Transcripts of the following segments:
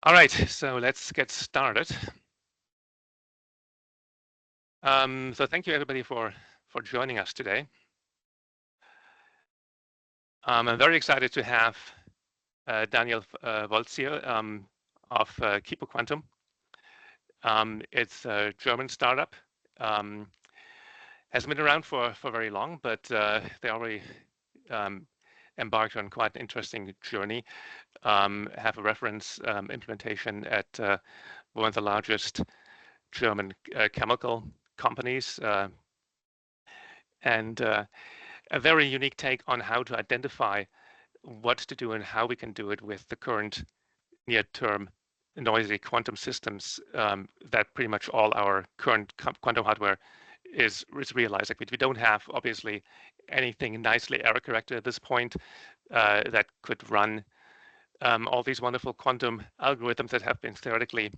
All right, so let's get started. So thank you everybody for joining us today. I'm very excited to have Daniel Woltz here of Kipu Quantum. It's a German startup. Hasn't been around for very long, but they already embarked on quite an interesting journey. Have a reference implementation at one of the largest German chemical companies, and a very unique take on how to identify what to do and how we can do it with the current near-term noisy quantum systems that pretty much all our current quantum hardware is realizing. We don't have, obviously, anything nicely error corrected at this point that could run all these wonderful quantum algorithms that have been theoretically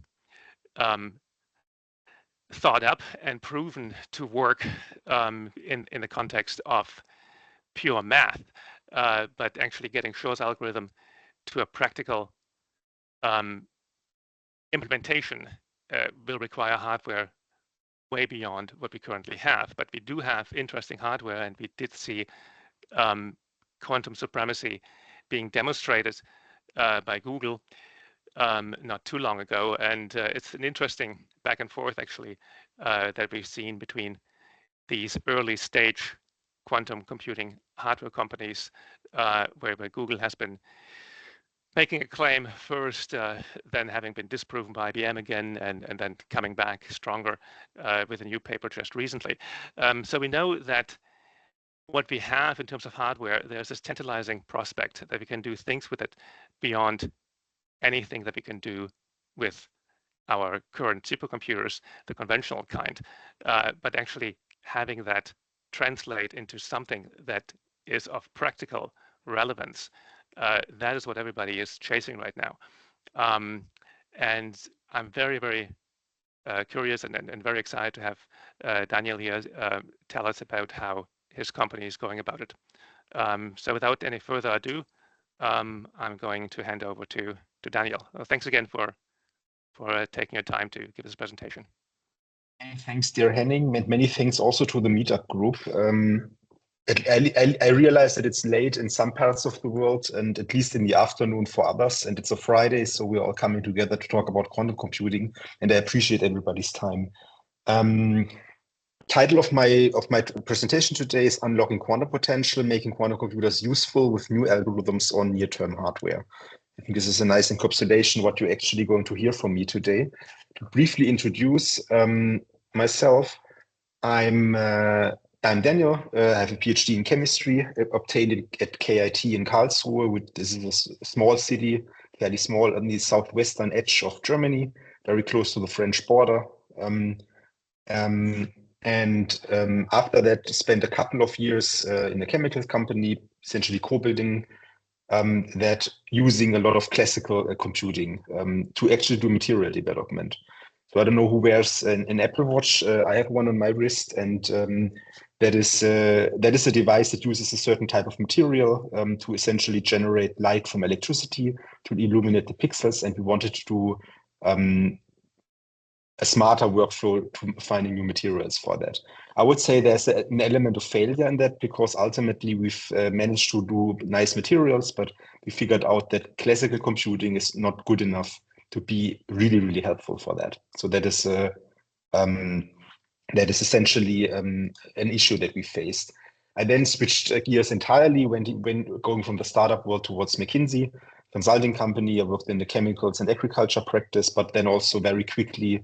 thought up and proven to work in the context of pure math, but actually getting Shor's algorithm to a practical implementation will require hardware way beyond what we currently have. But we do have interesting hardware, and we did see quantum supremacy being demonstrated by Google not too long ago, and it's an interesting back and forth actually that we've seen between these early stage quantum computing hardware companies, where Google has been making a claim first, then having been disproven by IBM again, and then coming back stronger with a new paper just recently. So we know that what we have in terms of hardware, there's this tantalizing prospect that we can do things with it beyond anything that we can do with our current supercomputers, the conventional kind, but actually having that translate into something that is of practical relevance. That is what everybody is chasing right now. And I'm very, very curious and very excited to have Daniel here tell us about how his company is going about it. So without any further ado, I'm going to hand over to Daniel. Thanks again for taking your time to give this presentation. Thanks, dear Henning, and many thanks also to the Meetup group. I realize that it's late in some parts of the world and at least in the afternoon for others, and it's a Friday, so we're all coming together to talk about quantum computing, and I appreciate everybody's time. Title of my presentation today is Unlocking Quantum Potential, Making Quantum Computers Useful with New Algorithms on Near-Term Hardware. I think this is a nice encapsulation what you're actually going to hear from me today. To briefly introduce myself, I'm Daniel. I have a PhD in chemistry, obtained at KIT in Karlsruhe. This is a small city, fairly small, on the southwestern edge of Germany, very close to the French border. After that, spent a couple of years in a chemical company, essentially co-building that using a lot of classical computing to actually do material development. So I don't know who wears an Apple Watch. I have one on my wrist, and that is a device that uses a certain type of material to essentially generate light from electricity to illuminate the pixels. And we wanted to do a smarter workflow to finding new materials for that. I would say there's an element of failure in that, because ultimately we've managed to do nice materials, but we figured out that classical computing is not good enough to be really, really helpful for that. So that is essentially an issue that we faced. I then switched gears entirely when going from the startup world towards McKinsey consulting company. I worked in the chemicals and agriculture practice, but then also very quickly,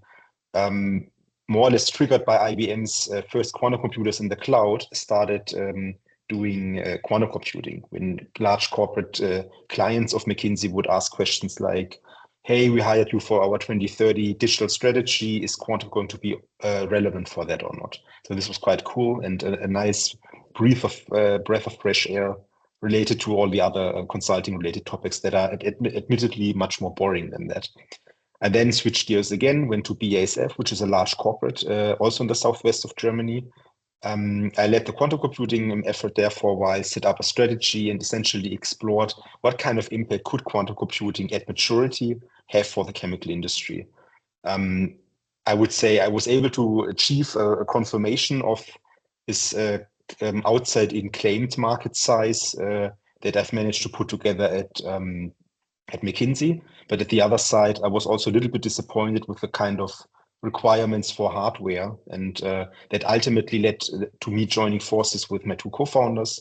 more or less triggered by IBM's first quantum computers in the cloud, started doing quantum computing, when large corporate clients of McKinsey would ask questions like, hey, we hired you for our 2030 digital strategy. Is quantum going to be relevant for that or not? So this was quite cool, and a nice breath of fresh air related to all the other consulting related topics that are admittedly much more boring than that. I then switched gears again, went to BASF, which is a large corporate, also in the southwest of Germany. I led the quantum computing effort there for a while, set up a strategy, and essentially explored what kind of impact could quantum computing at maturity have for the chemical industry. I would say I was able to achieve a confirmation of this outside-in claimed market size that I've managed to put together at McKinsey. But at the other side, I was also a little bit disappointed with the kind of requirements for hardware, and that ultimately led to me joining forces with my two co-founders,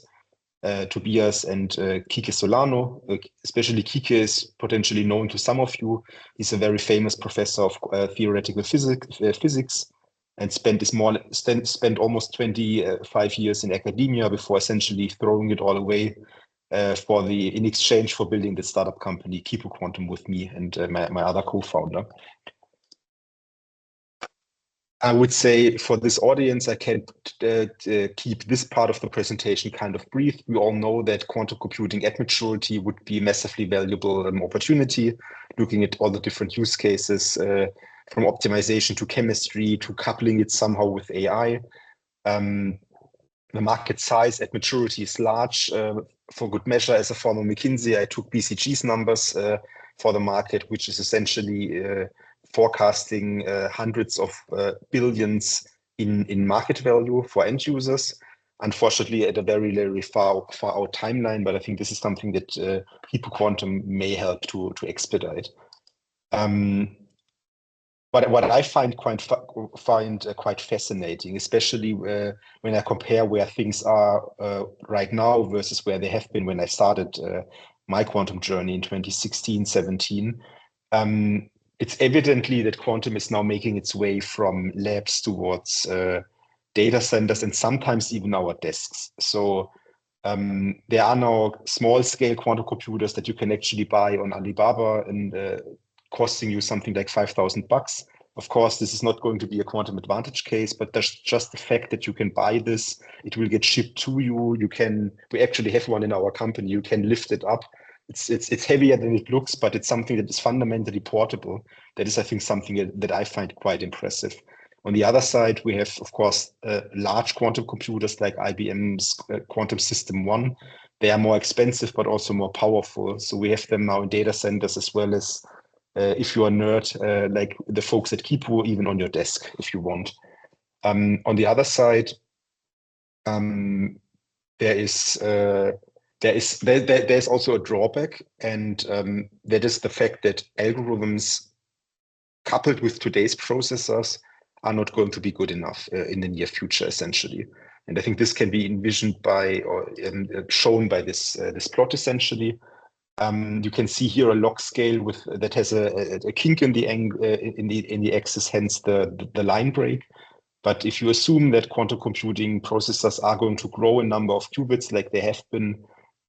Tobias and Kike Solano. Especially Kike is potentially known to some of you. He's a very famous professor of theoretical physics, and spent almost 25 years in academia before essentially throwing it all away in exchange for building the startup company Kipu Quantum with me and my other co-founder. I would say for this audience, I can keep this part of the presentation kind of brief. We all know that quantum computing at maturity would be a massively valuable opportunity, looking at all the different use cases, from optimization to chemistry to coupling it somehow with AI. The market size at maturity is large. For good measure, as a former McKinsey, I took BCG's numbers for the market, which is essentially forecasting hundreds of billions in market value for end users. Unfortunately, at a very, very far out timeline, but I think this is something that Kipu Quantum may help to expedite. But what I find quite fascinating, especially when I compare where things are right now versus where they have been when I started my quantum journey in 2016, 17. It's evidently that quantum is now making its way from labs towards data centers and sometimes even our desks. So there are now small-scale quantum computers that you can actually buy on Alibaba and costing you something like $5,000. Of course, this is not going to be a quantum advantage case, but there's just the fact that you can buy this, it will get shipped to you. We actually have one in our company. You can lift it up. It's heavier than it looks, but it's something that is fundamentally portable. That is, I think, something that I find quite impressive. On the other side, we have, of course, large quantum computers like IBM's Quantum System 1. They are more expensive, but also more powerful. So we have them now in data centers, as well as, if you're a nerd, like the folks at Kipu, even on your desk, if you want. On the other side, there's also a drawback, and that is the fact that algorithms coupled with today's processors are not going to be good enough in the near future, essentially. And I think this can be envisioned by or shown by this plot, essentially. You can see here a log scale that has a kink in the axis, hence the line break. But if you assume that quantum computing processors are going to grow in number of qubits like they have been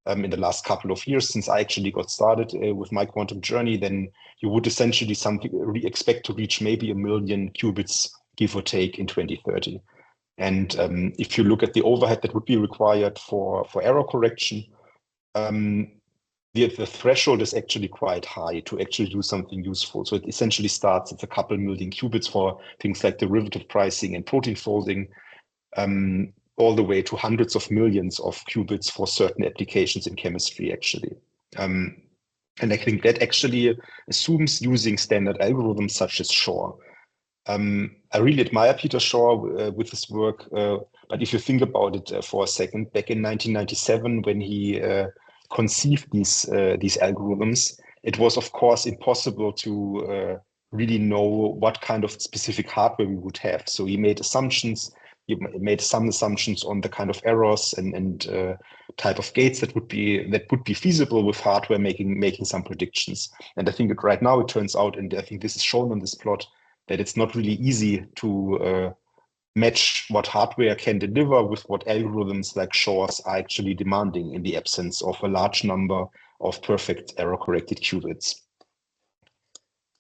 in the last couple of years since I actually got started with my quantum journey, then you would essentially expect to reach maybe 1 million qubits, give or take, in 2030. And if you look at the overhead that would be required for error correction, the threshold is actually quite high to actually do something useful. So it essentially starts at a couple million qubits for things like derivative pricing and protein folding, all the way to hundreds of millions of qubits for certain applications in chemistry, actually. And I think that actually assumes using standard algorithms such as Shor. I really admire Peter Shor with his work, but if you think about it for a second, back in 1997, when he conceived these algorithms, it was of course impossible to really know what kind of specific hardware we would have. So he made assumptions. He made some assumptions on the kind of errors and type of gates that would be feasible with hardware, making some predictions. And I think that right now it turns out, and I think this is shown on this plot, that it's not really easy to match what hardware can deliver with what algorithms like Shor's are actually demanding in the absence of a large number of perfect error-corrected qubits.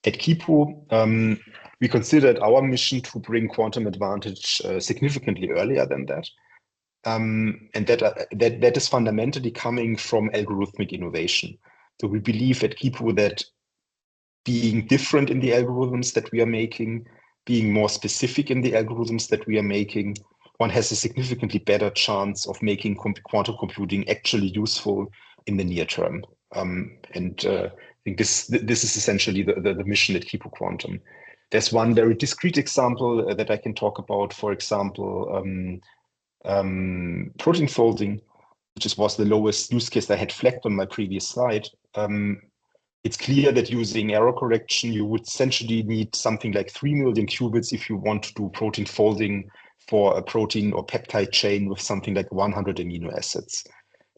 At Kipu, we considered our mission to bring quantum advantage significantly earlier than that. And that is fundamentally coming from algorithmic innovation. So we believe at Kipu that being different in the algorithms that we are making, being more specific in the algorithms that we are making, one has a significantly better chance of making quantum computing actually useful in the near term. I think this is essentially the mission at Kipu Quantum. There's one very discrete example that I can talk about, for example, protein folding, which was the lowest use case I had flagged on my previous slide. It's clear that using error correction, you would essentially need something like 3 million qubits if you want to do protein folding for a protein or peptide chain with something like 100 amino acids.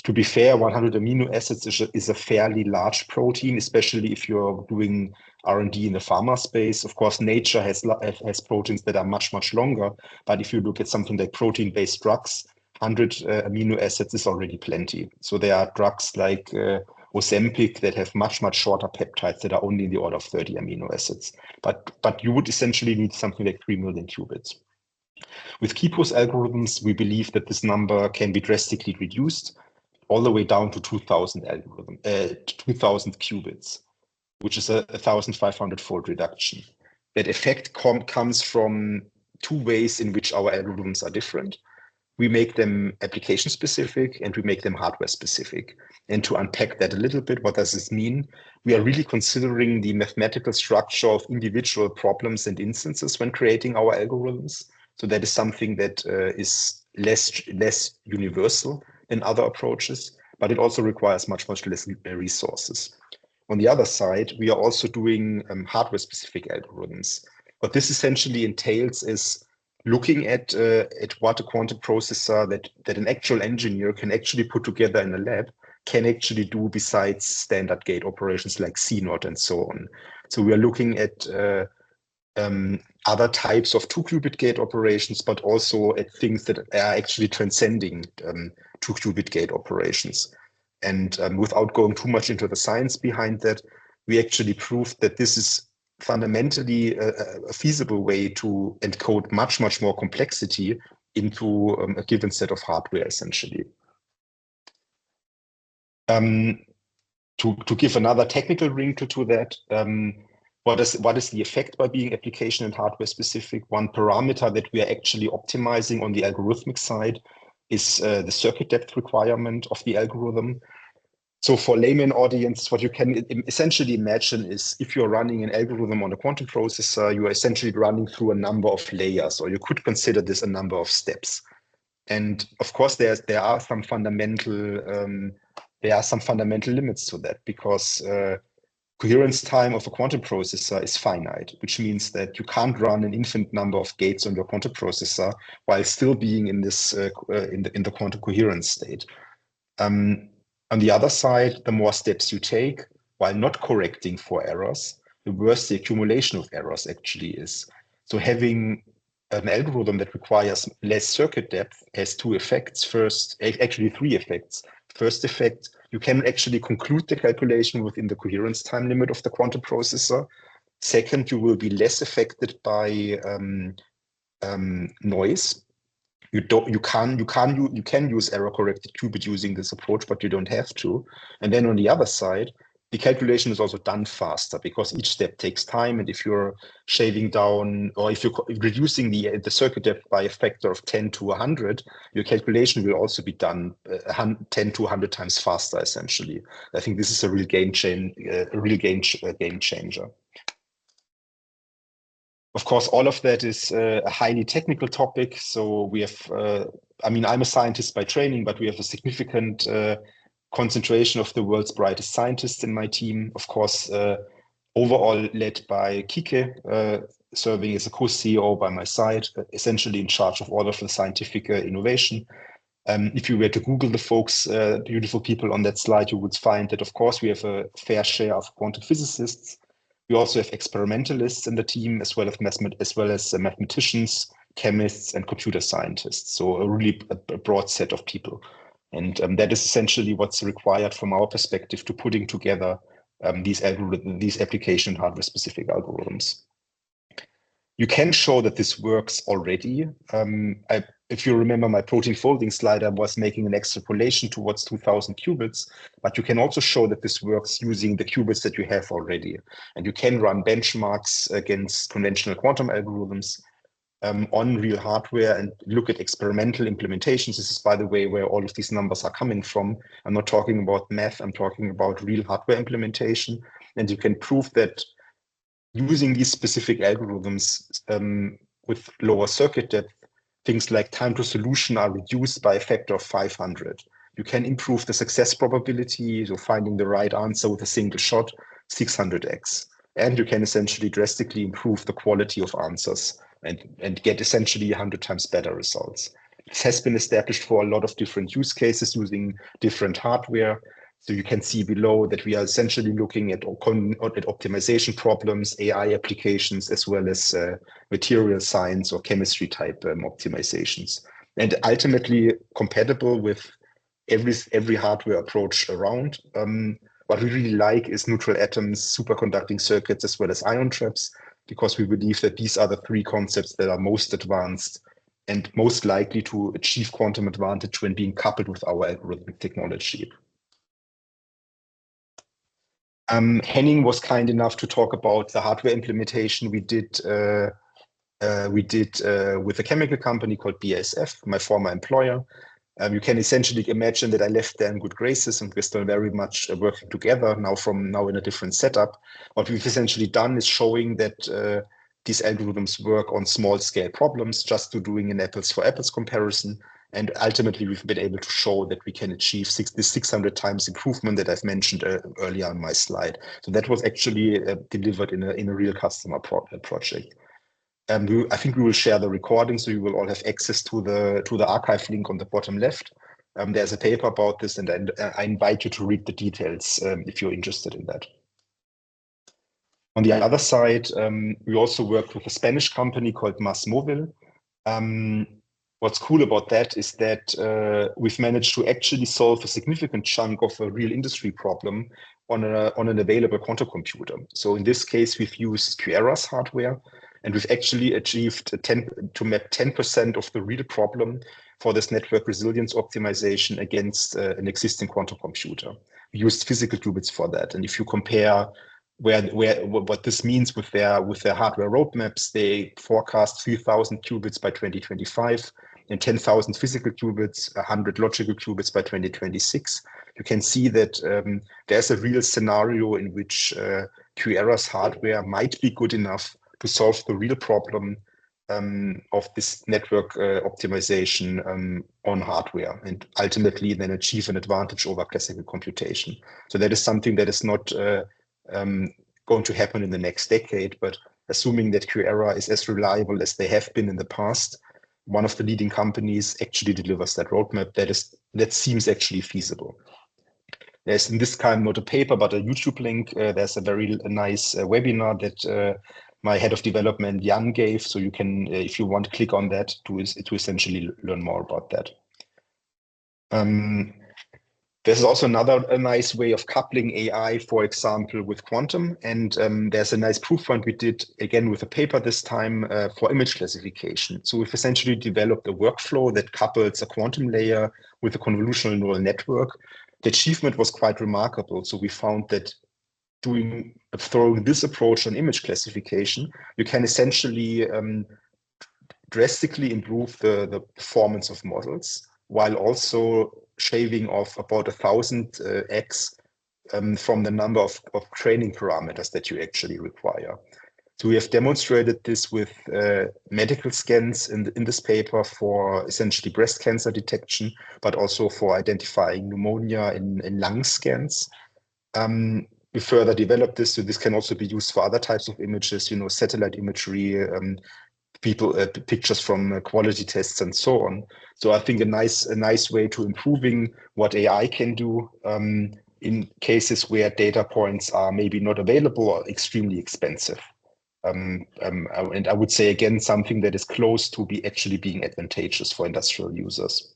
To be fair, 100 amino acids is a fairly large protein, especially if you're doing R&D in the pharma space. Of course, nature has proteins that are much, much longer. But if you look at something like protein-based drugs, 100 amino acids is already plenty. So there are drugs like Ozempic that have much, much shorter peptides that are only in the order of 30 amino acids. But you would essentially need something like 3 million qubits. With Kipu's algorithms, we believe that this number can be drastically reduced all the way down to 2,000 qubits, which is a 1,500-fold reduction. That effect comes from two ways in which our algorithms are different. We make them application-specific and we make them hardware-specific. And to unpack that a little bit, what does this mean? We are really considering the mathematical structure of individual problems and instances when creating our algorithms. So that is something that is less universal than other approaches, but it also requires much, much less resources. On the other side, we are also doing hardware-specific algorithms. What this essentially entails is looking at what a quantum processor that an actual engineer can actually put together in a lab can actually do besides standard gate operations like CNOT and so on. So we are looking at other types of 2-qubit gate operations, but also at things that are actually transcending 2-qubit gate operations. And without going too much into the science behind that, we actually proved that this is fundamentally a feasible way to encode much, much more complexity into a given set of hardware, essentially. To give another technical wrinkle to that, what is the effect by being application and hardware specific? One parameter that we are actually optimizing on the algorithmic side is the circuit depth requirement of the algorithm. So for layman audience, what you can essentially imagine is if you're running an algorithm on a quantum processor, you are essentially running through a number of layers, or you could consider this a number of steps. And of course, there are some fundamental limits to that, because coherence time of a quantum processor is finite, which means that you can't run an infinite number of gates on your quantum processor while still being in this in the quantum coherence state. On the other side, the more steps you take while not correcting for errors, the worse the accumulation of errors actually is. So having an algorithm that requires less circuit depth has two effects. Actually three effects. First effect, you can actually conclude the calculation within the coherence time limit of the quantum processor. Second, you will be less affected by noise. You can use error-corrected qubit using this approach, but you don't have to. And then on the other side, the calculation is also done faster because each step takes time. And if you're shaving down, or if you're reducing the circuit depth by a factor of 10 to 100, your calculation will also be done 10 to 100 times faster, essentially. I think this is a real game changer. Of course, all of that is a highly technical topic. So we have, I'm a scientist by training, but we have a significant concentration of the world's brightest scientists in my team. Of course, overall led by Kike, serving as a co-CEO by my side, essentially in charge of all of the scientific innovation. If you were to Google the folks, beautiful people on that slide, you would find that, of course, we have a fair share of quantum physicists. We also have experimentalists in the team, as well as mathematicians, chemists, and computer scientists. So a really broad set of people. And that is essentially what's required from our perspective to putting together these application hardware-specific algorithms. You can show that this works already. If you remember my protein folding slide, I was making an extrapolation towards 2,000 qubits, but you can also show that this works using the qubits that you have already. And you can run benchmarks against conventional quantum algorithms. on real hardware and look at experimental implementations. This is, by the way, where all of these numbers are coming from. I'm not talking about math, I'm talking about real hardware implementation. And you can prove that using these specific algorithms with lower circuit depth, things like time to solution are reduced by a factor of 500. You can improve the success probability, so finding the right answer with a single shot, 600x. And you can essentially drastically improve the quality of answers and get essentially 100 times better results. This has been established for a lot of different use cases using different hardware. So you can see below that we are essentially looking at optimization problems, AI applications, as well as material science or chemistry type optimizations. And ultimately compatible with every hardware approach around. What we really like is neutral atoms, superconducting circuits, as well as ion traps, because we believe that these are the three concepts that are most advanced and most likely to achieve quantum advantage when being coupled with our algorithmic technology. Henning was kind enough to talk about the hardware implementation we did with a chemical company called BASF, my former employer. You can essentially imagine that I left there in good graces, and we're still very much working together now in a different setup. What we've essentially done is showing that these algorithms work on small scale problems, just to doing an apples for apples comparison. And ultimately, we've been able to show that we can achieve this 600 times improvement that I've mentioned earlier on my slide. So that was actually delivered in a real customer project. I think we will share the recording, so you will all have access to the archive link on the bottom left. There's a paper about this, and I invite you to read the details if you're interested in that. On the other side, we also worked with a Spanish company called MásMóvil. What's cool about that is that we've managed to actually solve a significant chunk of a real industry problem on an available quantum computer. So in this case, we've used QEra's hardware, and we've actually achieved to map 10% of the real problem for this network resilience optimization against an existing quantum computer. We used physical qubits for that. And if you compare what this means with their hardware roadmaps, they forecast 3,000 qubits by 2025 and 10,000 physical qubits, 100 logical qubits by 2026. You can see that there's a real scenario in which QEra's hardware might be good enough to solve the real problem of this network optimization on hardware, and ultimately then achieve an advantage over classical computation. So that is something that is not going to happen in the next decade, but assuming that QEra is as reliable as they have been in the past, one of the leading companies actually delivers that roadmap that seems actually feasible. There's in this time not a paper, but a YouTube link. There's a very nice webinar that my head of development, Jan, gave. So you can, if you want, click on that to essentially learn more about that. There's also a nice way of coupling AI, for example, with quantum. And there's a nice proof point we did, again, with a paper this time for image classification. So we've essentially developed a workflow that couples a quantum layer with a convolutional neural network. The achievement was quite remarkable. So we found that throwing this approach on image classification, you can essentially drastically improve the performance of models, while also shaving off about 1,000x from the number of training parameters that you actually require. So we have demonstrated this with medical scans in this paper for essentially breast cancer detection, but also for identifying pneumonia in lung scans. We further developed this, so this can also be used for other types of images, satellite imagery, pictures from quality tests and so on. So I think a nice way to improving what AI can do in cases where data points are maybe not available or extremely expensive. And I would say, again, something that is close to actually being advantageous for industrial users.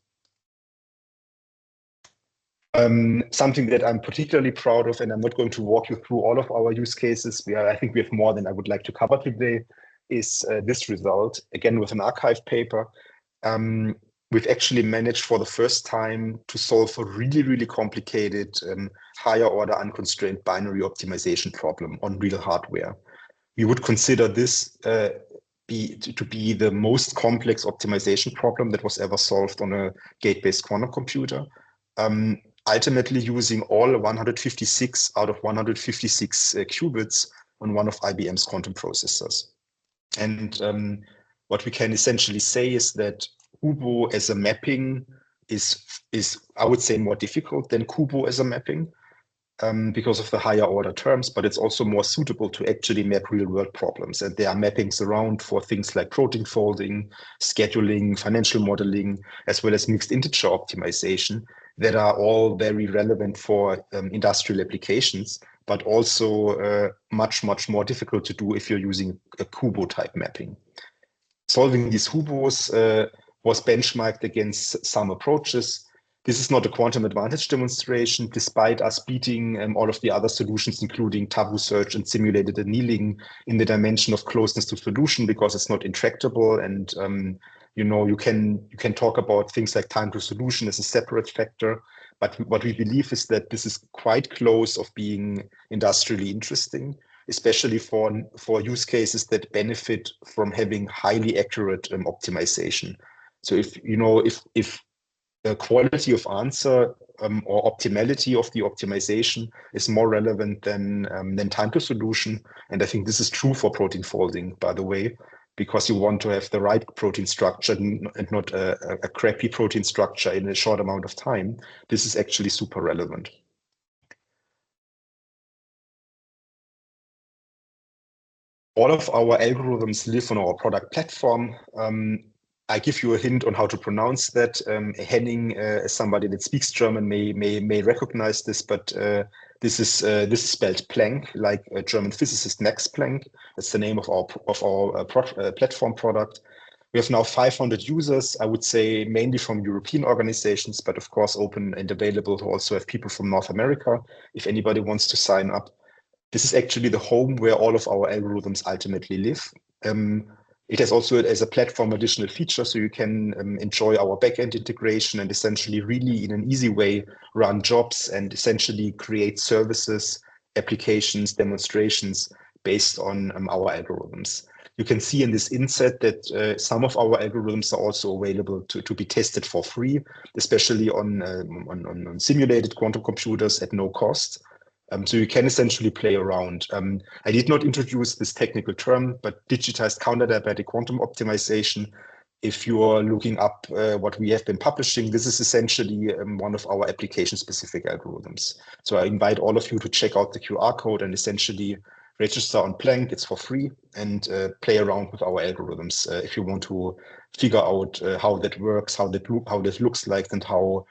Something that I'm particularly proud of, and I'm not going to walk you through all of our use cases. I think we have more than I would like to cover today, is this result, again, with an archive paper. We've actually managed for the first time to solve a really, really complicated higher order unconstrained binary optimization problem on real hardware. We would consider this be the most complex optimization problem that was ever solved on a gate-based quantum computer. Ultimately using all 156 out of 156 qubits on one of IBM's quantum processors. And what we can essentially say is that Hubo as a mapping is I would say more difficult than Kubo as a mapping. Because of the higher order terms, but it's also more suitable to actually map real world problems. And there are mappings around for things like protein folding, scheduling, financial modeling, as well as mixed integer optimization that are all very relevant for industrial applications, but also much more difficult to do if you're using a Kubo type mapping. Solving these Hubos was benchmarked against some approaches. This is not a quantum advantage demonstration, despite us beating all of the other solutions, including Tabu search and simulated annealing in the dimension of closeness to solution, because it's not intractable. And you can talk about things like time to solution as a separate factor. But what we believe is that this is quite close of being industrially interesting, especially for use cases that benefit from having highly accurate optimization. So if the quality of answer or optimality of the optimization is more relevant than time to solution. And I think this is true for protein folding, by the way, because you want to have the right protein structure and not a crappy protein structure in a short amount of time. This is actually super relevant. All of our algorithms live on our product platform. I give you a hint on how to pronounce that. Henning, as somebody that speaks German, may recognize this, but this is spelled Planck, like a German physicist Max Planck. That's the name of our platform product. We have now 500 users, I would say mainly from European organizations, but of course open and available to also have people from North America if anybody wants to sign up. This is actually the home where all of our algorithms ultimately live. It has also as a platform additional feature, so you can enjoy our backend integration and essentially really in an easy way run jobs and essentially create services, applications, demonstrations based on our algorithms. You can see in this inset that some of our algorithms are also available to be tested for free, especially on simulated quantum computers at no cost. So you can essentially play around. I did not introduce this technical term, but digitized counter-diabatic quantum optimization. If you are looking up what we have been publishing, this is essentially one of our application-specific algorithms. So I invite all of you to check out the QR code and essentially register on Planck. It's for free, and play around with our algorithms if you want to figure out how that works, how that looks like, and how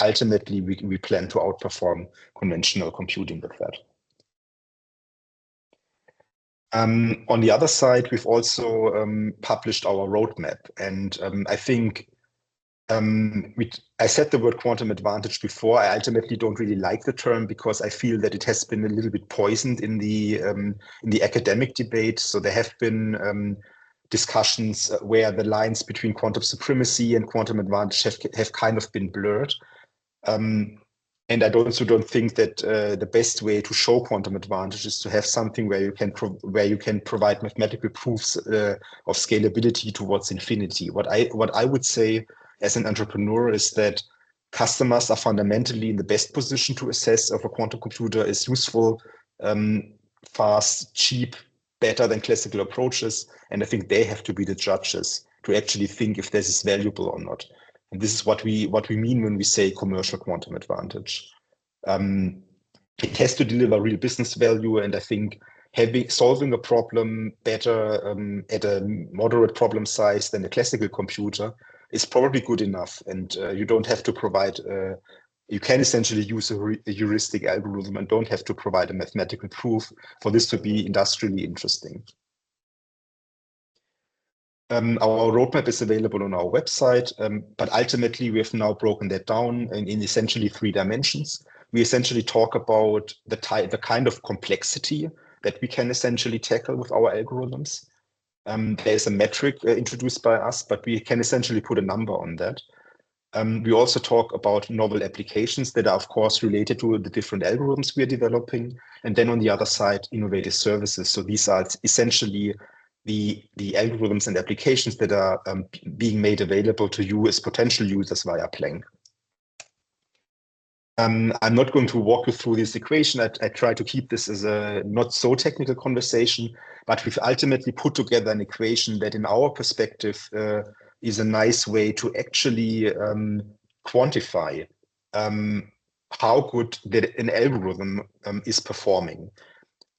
ultimately we plan to outperform conventional computing with that. On the other side, we've also published our roadmap, and I think I said the word quantum advantage before. I ultimately don't really like the term because I feel that it has been a little bit poisoned in the academic debate. So there have been discussions where the lines between quantum supremacy and quantum advantage have kind of been blurred. And I also don't think that the best way to show quantum advantage is to have something where you can provide mathematical proofs of scalability towards infinity. What I would say as an entrepreneur is that customers are fundamentally in the best position to assess if a quantum computer is useful, fast, cheap, better than classical approaches, and I think they have to be the judges to actually think if this is valuable or not. And this is what we mean when we say commercial quantum advantage. It has to deliver real business value, and I think solving a problem better at a moderate problem size than a classical computer is probably good enough. And you don't have to provide. You can essentially use a heuristic algorithm and don't have to provide a mathematical proof for this to be industrially interesting. Our roadmap is available on our website, but ultimately we have now broken that down in essentially 3 dimensions. We essentially talk about the kind of complexity that we can essentially tackle with our algorithms. There's a metric introduced by us, but we can essentially put a number on that. We also talk about novel applications that are, of course, related to the different algorithms we are developing. And then on the other side, innovative services. So these are essentially the algorithms and applications that are being made available to you as potential users via Planck. I'm not going to walk you through this equation. I try to keep this as a not so technical conversation, but we've ultimately put together an equation that in our perspective is a nice way to actually quantify how good an algorithm is performing.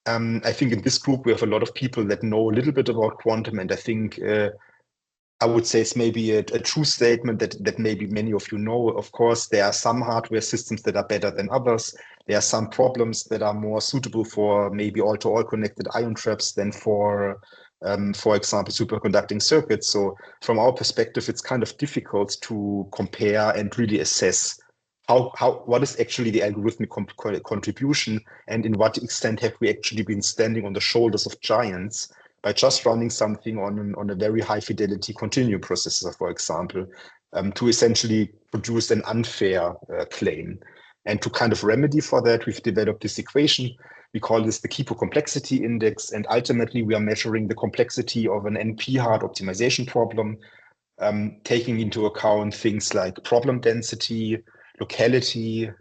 I think in this group we have a lot of people that know a little bit about quantum, and I think I would say it's maybe a true statement that maybe many of you know. Of course, there are some hardware systems that are better than others. There are some problems that are more suitable for maybe all-to-all connected ion traps than for example, superconducting circuits. So from our perspective, it's kind of difficult to compare and really assess what is actually the algorithmic contribution, and in what extent have we actually been standing on the shoulders of giants by just running something on a very high fidelity continuum processor, for example, to essentially produce an unfair claim. And to kind of remedy for that, we've developed this equation. We call this the Kipu complexity index, and ultimately we are measuring the complexity of an NP-hard optimization problem, taking into account things like problem density, locality,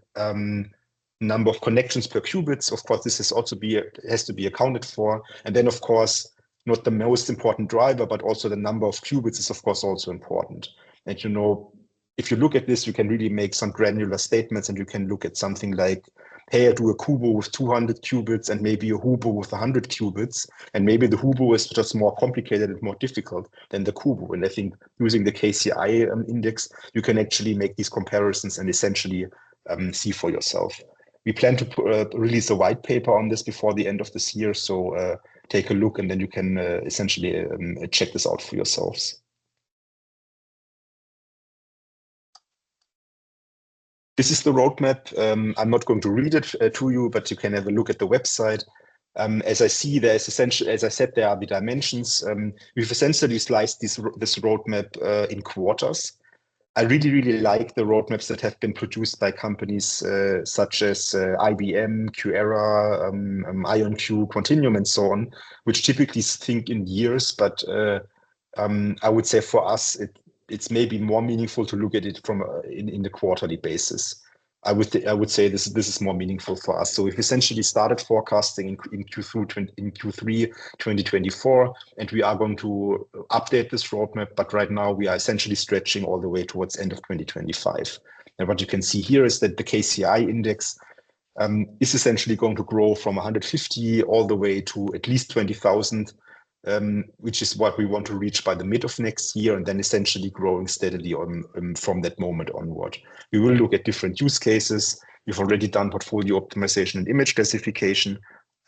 number of connections per qubits. Of course, this has to be accounted for. And then, of course, not the most important driver, but also the number of qubits is, of course, also important. And, you know, if you look at this, you can really make some granular statements, and you can look at something like, hey, I do a Kubo with 200 qubits and maybe a Hubo with 100 qubits. And maybe the Hubo is just more complicated and more difficult than the Kubo. And I think using the KCI index, you can actually make these comparisons and essentially see for yourself. We plan to release a white paper on this before the end of this year. So take a look, and then you can essentially check this out for yourselves. This is the roadmap. I'm not going to read it to you, but you can have a look at the website. As I see, there's essentially, as I said, there are the dimensions. We've essentially sliced this roadmap in quarters. I really, really like the roadmaps that have been produced by companies such as IBM, QEra, IonQ, Continuum, and so on, which typically think in years. But I would say for us, it's maybe more meaningful to look at it from in the quarterly basis. I would say this is more meaningful for us. So we've essentially started forecasting in Q3 2024, and we are going to update this roadmap. But right now we are essentially stretching all the way towards end of 2025. And what you can see here is that the KCI index is essentially going to grow from 150 all the way to at least 20,000. Which is what we want to reach by the mid of next year, and then essentially growing steadily on from that moment onward. We will look at different use cases. We've already done portfolio optimization and image classification.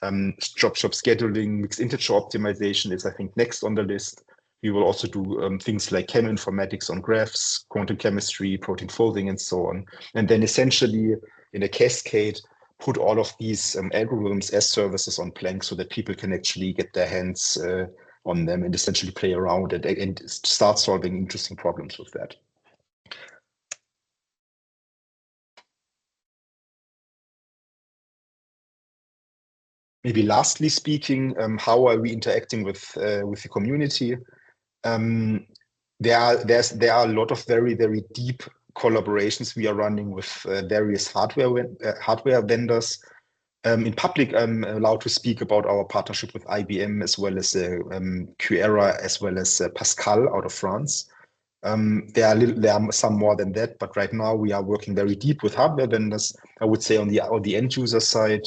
Job scheduling, mixed integer optimization is, I think, next on the list. We will also do things like cheminformatics on graphs, quantum chemistry, protein folding, and so on. And then essentially in a cascade, put all of these algorithms as services on Planck so that people can actually get their hands on them and essentially play around and start solving interesting problems with that. Maybe lastly speaking, how are we interacting with the community? There are a lot of very, very deep collaborations we are running with various hardware vendors. In public, I'm allowed to speak about our partnership with IBM as well as QEra as well as Pascal out of France. There are some more than that, but right now we are working very deep with hardware vendors. I would say on the end user side,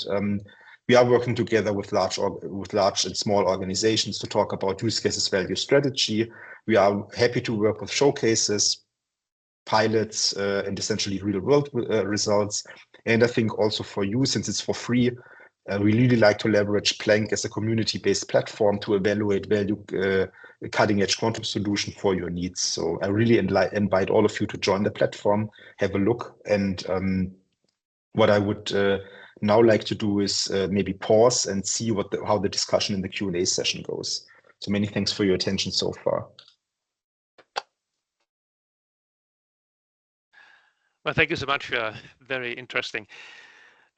we are working together with large and small organizations to talk about use cases, value, strategy. We are happy to work with showcases, pilots, and essentially real-world results. And I think also for you, since it's for free, we really like to leverage Planck as a community-based platform to evaluate cutting-edge quantum solution for your needs. So I really invite all of you to join the platform, have a look. And what I would now like to do is maybe pause and see how the discussion in the Q&A session goes. So many thanks for your attention so far. Well, thank you so much. Very interesting.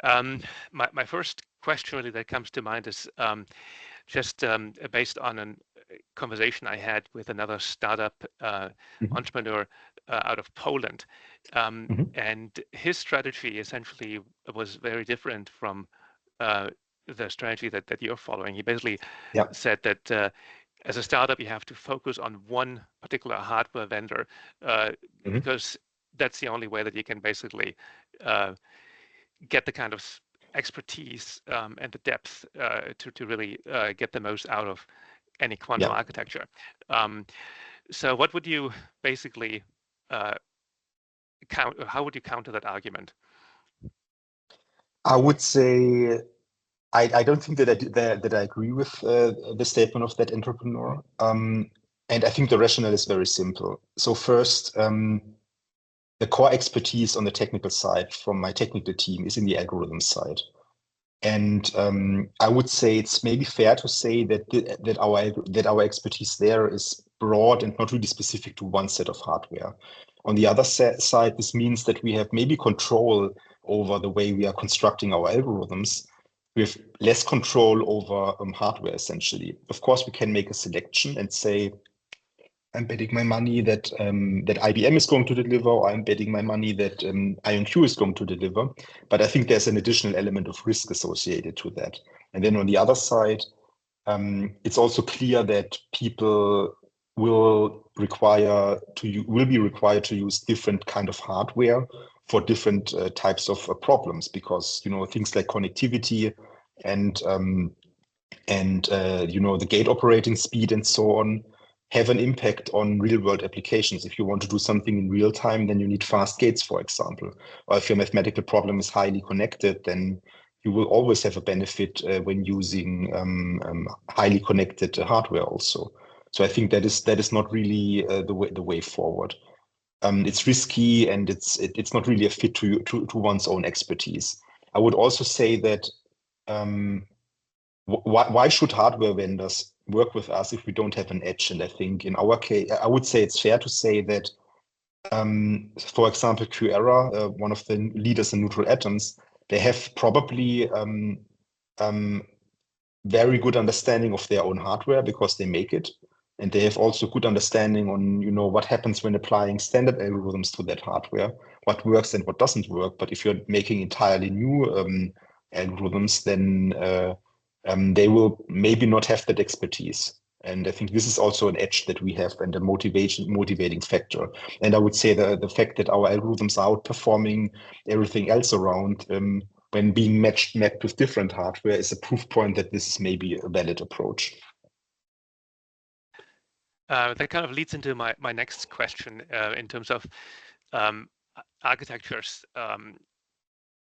My first question really that comes to mind is just based on conversation I had with another startup entrepreneur out of Poland. And his strategy essentially was very different from the strategy that you're following. He basically said that as a startup, you have to focus on one particular hardware vendor because that's the only way that you can basically get the kind of expertise and the depth to really get the most out of any quantum architecture. So what would you basically how would you counter that argument? I would say I don't think that I agree with the statement of that entrepreneur. And I think the rationale is very simple. So first, the core expertise on the technical side from my technical team is in the algorithm side. And I would say it's maybe fair to say that our expertise there is broad and not really specific to one set of hardware. On the other side, this means that we have maybe control over the way we are constructing our algorithms. We have less control over hardware, essentially. Of course, we can make a selection and say, I'm betting my money that that IBM is going to deliver, or I'm betting my money that IonQ is going to deliver. But I think there's an additional element of risk associated to that. And then on the other side, it's also clear that people will be required to use different kind of hardware for different types of problems, because things like connectivity and the gate operating speed and so on have an impact on real-world applications. If you want to do something in real time, then you need fast gates, for example. Or if your mathematical problem is highly connected, then you will always have a benefit when using highly connected hardware also. So I think that is not really the way forward. It's risky, and it's not really a fit to one's own expertise. I would also say that why should hardware vendors work with us if we don't have an edge? And I think in our case, I would say it's fair to say that, for example, QEra, one of the leaders in neutral atoms, they have probably very good understanding of their own hardware because they make it. And they have also good understanding on, what happens when applying standard algorithms to that hardware, what works and what doesn't work. But if you're making entirely new algorithms, then they will maybe not have that expertise. And I think this is also an edge that we have and a motivating factor. And I would say the fact that our algorithms are outperforming everything else around when being mapped with different hardware is a proof point that this is maybe a valid approach. That kind of leads into my next question in terms of architectures,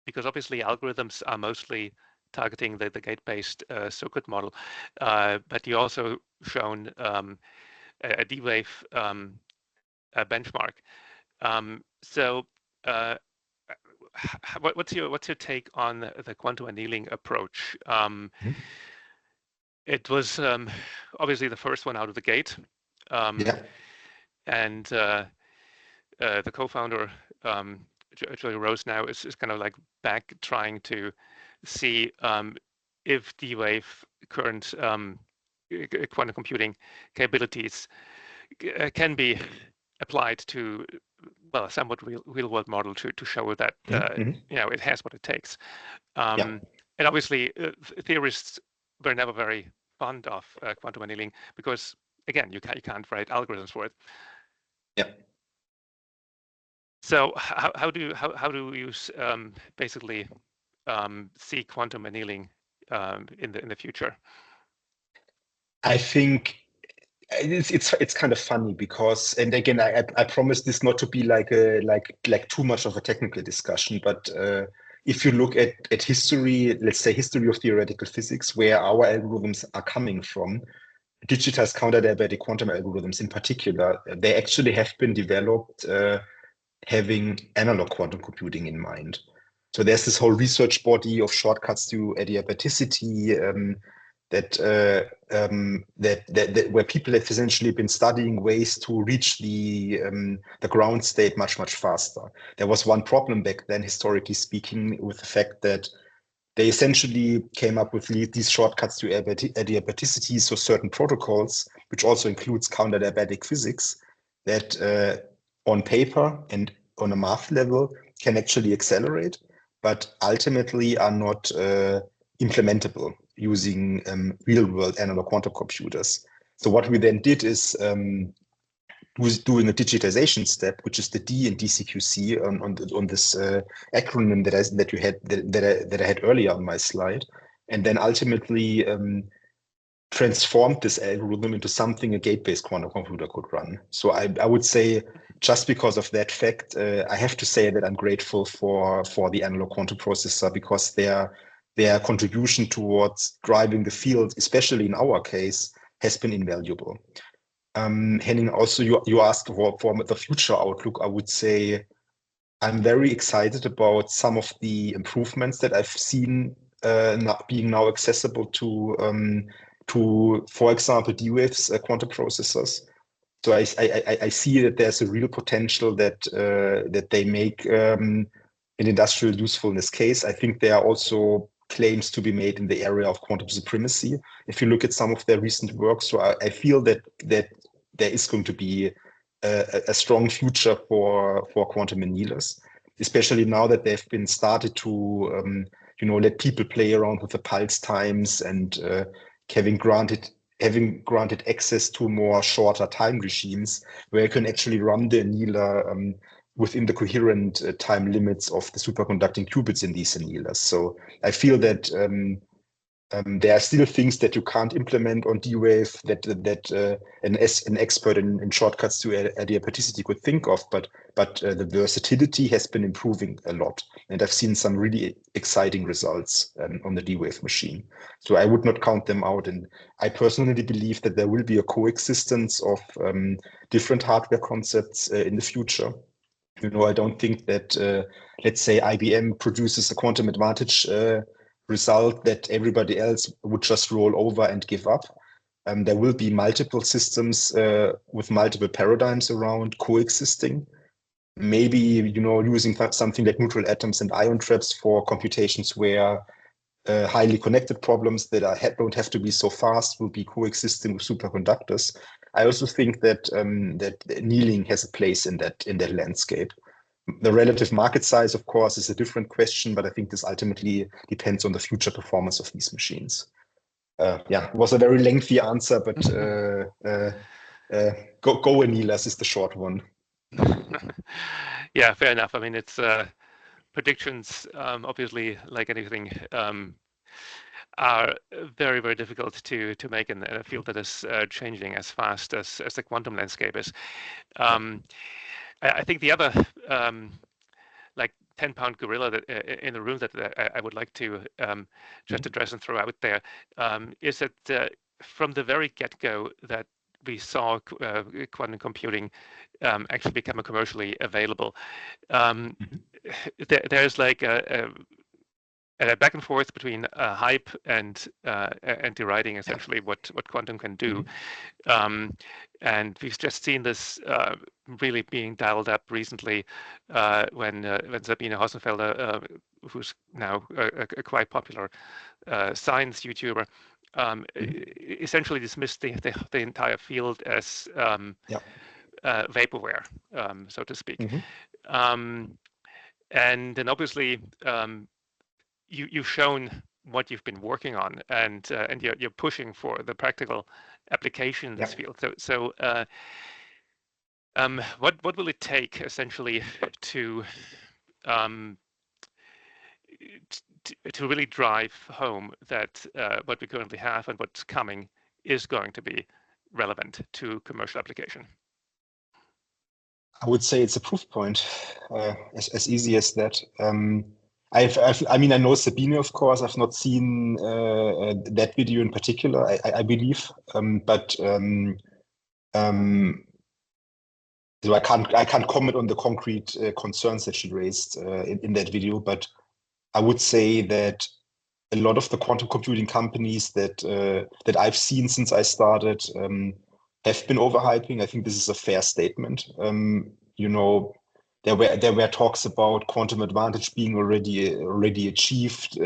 because obviously algorithms are mostly targeting the gate-based circuit model, but you also shown a D-Wave benchmark. So what's your take on the quantum annealing approach? It was obviously the first one out of the gate, and the co-founder Joey Rose now is kind of like back trying to see if D-Wave current quantum computing capabilities can be applied to a somewhat real-world model to show that it has what it takes. And obviously, theorists were never very fond of quantum annealing because, again, you can't write algorithms for it. So how do you basically see quantum annealing in the future? I think it's kind of funny because, and again, I promise this not to be like too much of a technical discussion, but if you look at history, let's say history of theoretical physics, where our algorithms are coming from, digitized counter-diabatic quantum algorithms in particular, they actually have been developed having analog quantum computing in mind. So there's this whole research body of shortcuts to adiabaticity where people have essentially been studying ways to reach the ground state much faster. There was one problem back then, historically speaking, with the fact that they essentially came up with these shortcuts to adiabaticity, so certain protocols, which also includes counter-diabatic physics, that on paper and on a math level can actually accelerate, but ultimately are not implementable using real-world analog quantum computers. So what we then did is was doing a digitization step, which is the D in DCQC on this acronym that I had earlier on my slide, and then ultimately transformed this algorithm into something a gate-based quantum computer could run. So I would say, just because of that fact, I have to say that I'm grateful for the analog quantum processor, because their contribution towards driving the field, especially in our case, has been invaluable. Henning, also you asked for the future outlook. I would say I'm very excited about some of the improvements that I've seen being now accessible to, for example, D-Wave's quantum processors. So I see that there's a real potential that they make an industrial usefulness case. I think there are also claims to be made in the area of quantum supremacy, if you look at some of their recent work. So I feel that there is going to be a strong future for quantum annealers, especially now that they've been started to let people play around with the pulse times, and having granted access to more shorter time regimes where you can actually run the annealer within the coherent time limits of the superconducting qubits in these annealers. So I feel that there are still things that you can't implement on D-Wave that an expert in shortcuts to adiabaticity could think of, but the versatility has been improving a lot, and I've seen some really exciting results on the D-Wave machine. So I would not count them out, and I personally believe that there will be a coexistence of different hardware concepts in the future. I don't think that, let's say, IBM produces a quantum advantage result that everybody else would just roll over and give up. There will be multiple systems with multiple paradigms around coexisting. Maybe, using something like neutral atoms and ion traps for computations where highly connected problems that don't have to be so fast will be coexisting with superconductors. I also think that annealing has a place in that landscape. The relative market size, of course, is a different question, but I think this ultimately depends on the future performance of these machines. It was a very lengthy answer, but go annealers is the short one. Yeah, fair enough. I mean, it's predictions, obviously, like anything, are very, very difficult to make in a field that is changing as fast as the quantum landscape is. I think the other like 10-pound gorilla that in the room that I would like to just address and throw out there is that from the very get-go that we saw quantum computing actually become commercially available, there's like a back and forth between hype and deriding essentially what quantum can do. And we've just seen this really being dialed up recently when Sabine Hossenfelder, who's now a quite popular science YouTuber, essentially dismissed the entire field as vaporware, so to speak. And then obviously you've shown what you've been working on, and you're pushing for the practical application in this field. So what will it take essentially to really drive home that what we currently have and what's coming is going to be relevant to commercial application? I would say it's a proof point, as easy as that. I mean, I know Sabine, of course. I've not seen that video in particular, I believe, but so I can't comment on the concrete concerns that she raised in that video. But I would say that a lot of the quantum computing companies that I've seen since I started have been overhyping. I think this is a fair statement. There were talks about quantum advantage being already achieved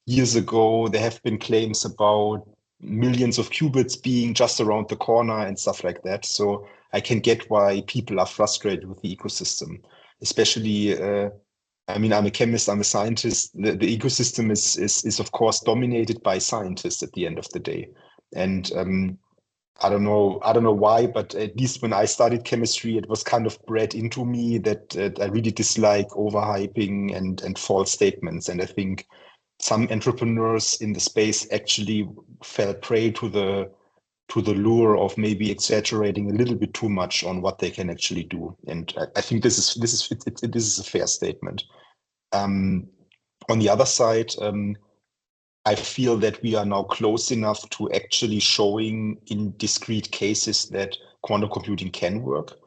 years ago, there have been claims about millions of qubits being just around the corner and stuff like that. So I can get why people are frustrated with the ecosystem, especially. I mean, I'm a chemist, I'm a scientist. The ecosystem is of course dominated by scientists at the end of the day. And I don't know why, but at least when I studied chemistry, it was kind of bred into me that I really dislike overhyping and false statements. And I think some entrepreneurs in the space actually fell prey to the lure of maybe exaggerating a little bit too much on what they can actually do. And I think this is a fair statement. On the other side, I feel that we are now close enough to actually showing in discrete cases that quantum computing can work.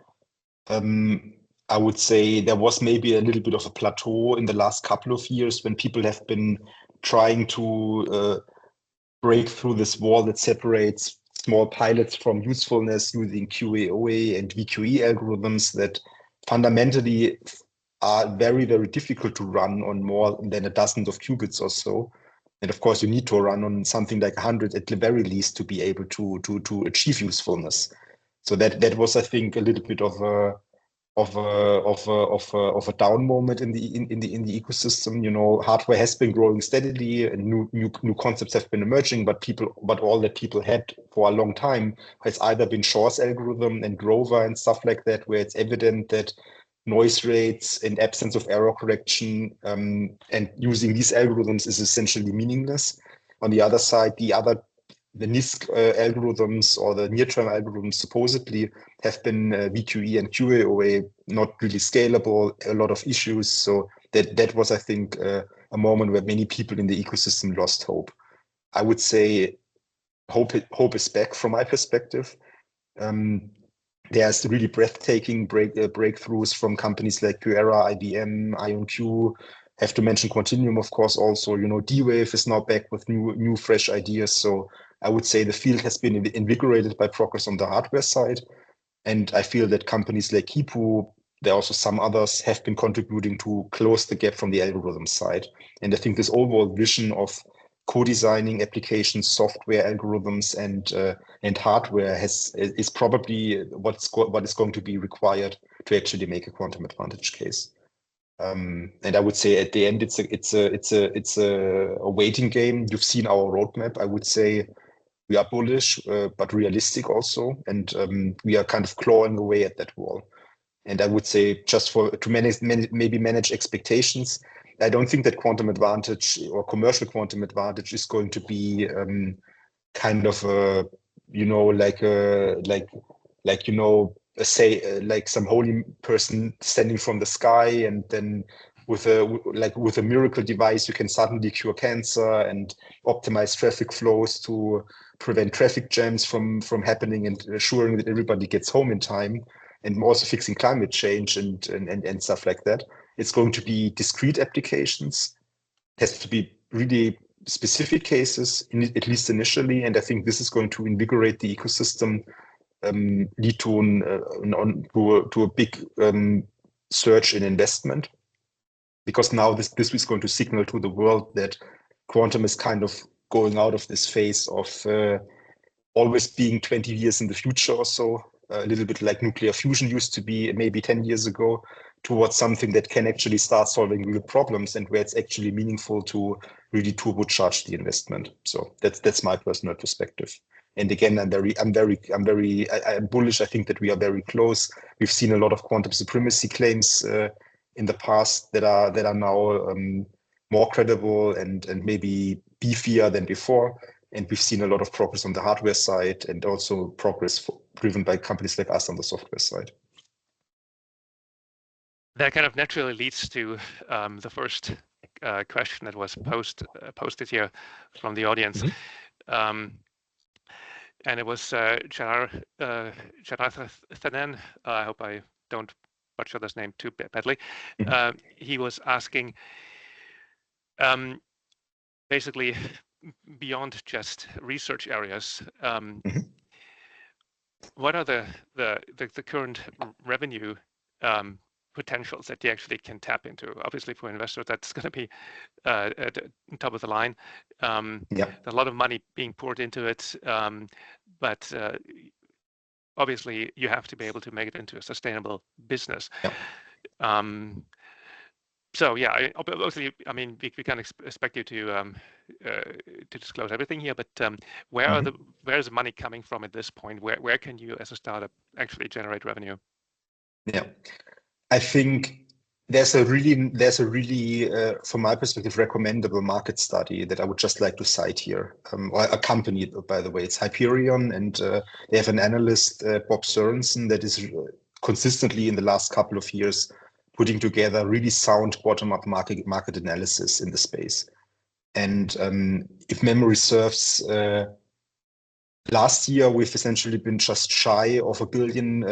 I would say there was maybe a little bit of a plateau in the last couple of years when people have been trying to break through this wall that separates small pilots from usefulness using QAOA and VQE algorithms that fundamentally are very, very difficult to run on more than a dozen of qubits or so. And of course, you need to run on something like 100 at the very least to be able to achieve usefulness. So that was, I think, a little bit of a down moment in the ecosystem. You know, hardware has been growing steadily, and new concepts have been emerging, but all that people had for a long time has either been Shor's algorithm and Grover and stuff like that, where it's evident that noise rates and absence of error correction and using these algorithms is essentially meaningless. On the other side, the NISQ algorithms or the near-term algorithms supposedly have been VQE and QAOA not really scalable, a lot of issues. So that was, I think, a moment where many people in the ecosystem lost hope. I would say hope is back from my perspective. There's really breathtaking breakthroughs from companies like QERA, IBM, IonQ. Have to mention Quantinuum, of course, also. You know, D-Wave is now back with new fresh ideas. So I would say the field has been invigorated by progress on the hardware side. And I feel that companies like Kipu, there are also some others, have been contributing to close the gap from the algorithm side. And I think this overall vision of co-designing applications, software algorithms, and hardware is probably what is going to be required to actually make a quantum advantage case. And I would say at the end, it's a waiting game. You've seen our roadmap. I would say we are bullish, but realistic also, and we are kind of clawing away at that wall. And I would say just to manage expectations, I don't think that quantum advantage or commercial quantum advantage is going to be kind of a, you know, like like some holy person standing from the sky, and then with a miracle device you can suddenly cure cancer and optimize traffic flows to prevent traffic jams from happening and assuring that everybody gets home in time, and also fixing climate change and stuff like that. It's going to be discrete applications. It has to be really specific cases, at least initially. And I think this is going to invigorate the ecosystem, lead to a big surge in investment. Because now this is going to signal to the world that quantum is kind of going out of this phase of always being 20 years in the future or so, a little bit like nuclear fusion used to be maybe 10 years ago, towards something that can actually start solving real problems and where it's actually meaningful to really turbocharge the investment. So that's my personal perspective. And again, I'm bullish. I think that we are very close. We've seen a lot of quantum supremacy claims in the past that are now more credible and maybe beefier than before. And we've seen a lot of progress on the hardware side and also progress driven by companies like us on the software side. That kind of naturally leads to the first question that was posted here from the audience. Mm-hmm. And it was Charathanan. I hope I don't butcher this name too badly. Mm-hmm. He was asking, basically, beyond just research areas, mm-hmm. What are the current revenue potentials that you actually can tap into? Obviously, for investors, that's going to be at the top of the line. There's a lot of money being poured into it, but obviously, you have to be able to make it into a sustainable business. So yeah, obviously, I mean, we can't expect you to disclose everything here, but where is the money coming from at this point? Where can you, as a startup, actually generate revenue? Yeah, I think there's a really, from my perspective, recommendable market study that I would just like to cite here. Or a company, by the way, it's Hyperion, and they have an analyst, Bob Sorensen, that is consistently in the last couple of years putting together really sound bottom-up market analysis in the space. And if memory serves, last year we've essentially been just shy of $1 billion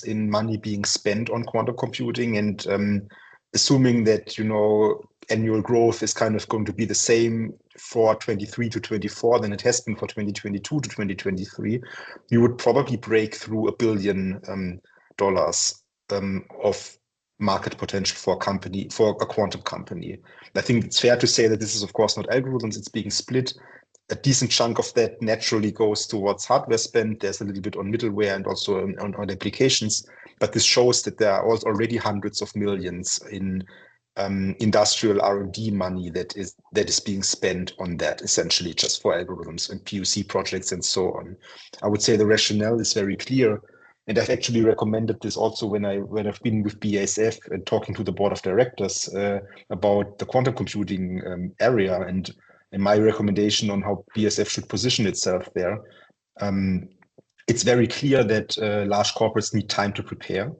in money being spent on quantum computing, and assuming that annual growth is kind of going to be the same for 23 to 24 than it has been for 2022 to 2023, you would probably break through $1 billion of market potential for a quantum company. I think it's fair to say that this is, of course, not algorithms, it's being split. A decent chunk of that naturally goes towards hardware spend. There's a little bit on middleware and also on applications, but this shows that there are already hundreds of millions in industrial R&D money that is being spent on that, essentially just for algorithms and POC projects and so on. I would say the rationale is very clear. And I've actually recommended this also when I've been with BASF and talking to the board of directors about the quantum computing area and my recommendation on how BASF should position itself there. It's very clear that large corporates need time to prepare.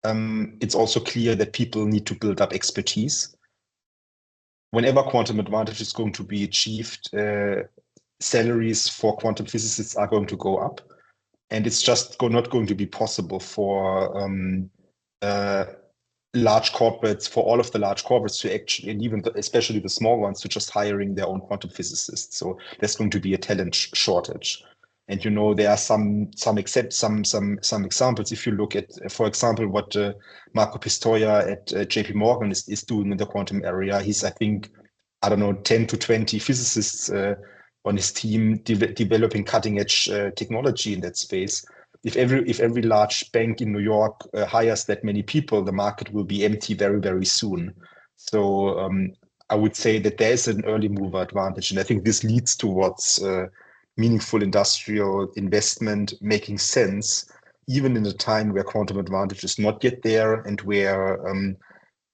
It's also clear that people need to build up expertise. Whenever quantum advantage is going to be achieved, salaries for quantum physicists are going to go up. And it's just not going to be possible for large corporates, for all of the large corporates to actually, and even especially the small ones, to just hiring their own quantum physicists. So there's going to be a talent shortage. And there are some examples. If you look at, for example, what Marco Pistoia at JP Morgan is doing in the quantum area, he's, I think, 10 to 20 physicists on his team developing cutting edge technology in that space. If every large bank in New York hires that many people, the market will be empty very, very soon. So I would say that there's an early mover advantage. And I think this leads towards meaningful industrial investment making sense, even in a time where quantum advantage is not yet there and where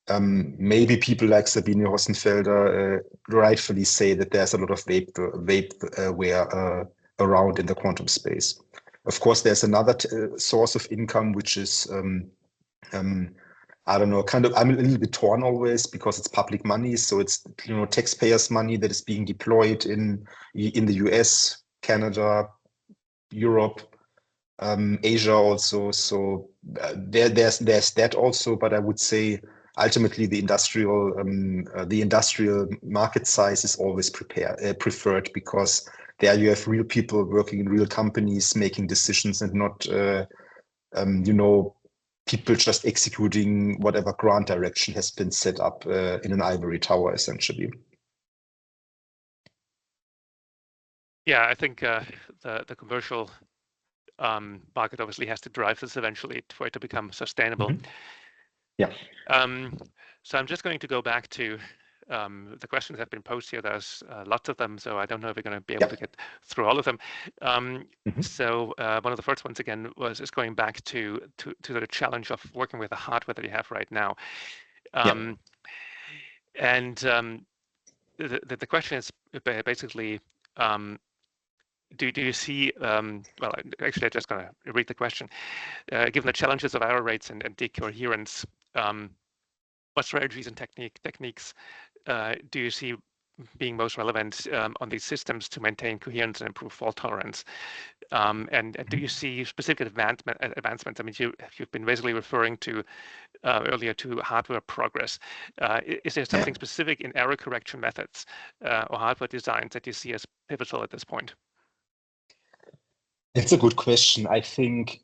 maybe people like Sabine Hossenfelder rightfully say that there's a lot of vapeware around in the quantum space. Of course, there's another source of income, which is, I don't know, I'm a little bit torn always because it's public money. So it's, taxpayers' money that is being deployed in the US, Canada, Europe, Asia also. So there's that also, but I would say ultimately the industrial market size is always preferred because there you have real people working in real companies making decisions and not, people just executing whatever grant direction has been set up in an ivory tower, essentially. Yeah, I think the commercial market obviously has to drive this eventually for it to become sustainable. Yeah. So I'm just going to go back to the questions that have been posed here. There's lots of them, so I don't know if we're going to be able to get through all of them. So one of the first ones again is going back to the challenge of working with the hardware that you have right now. And the question is basically, do you see, well, actually, I'm just going to read the question. Given the challenges of error rates and decoherence, what strategies and techniques do you see being most relevant on these systems to maintain coherence and improve fault tolerance? And do you see specific advancements? I mean, you've been basically referring to earlier to hardware progress. Is there something specific in error correction methods or hardware designs that you see as pivotal at this point? It's a good question. I think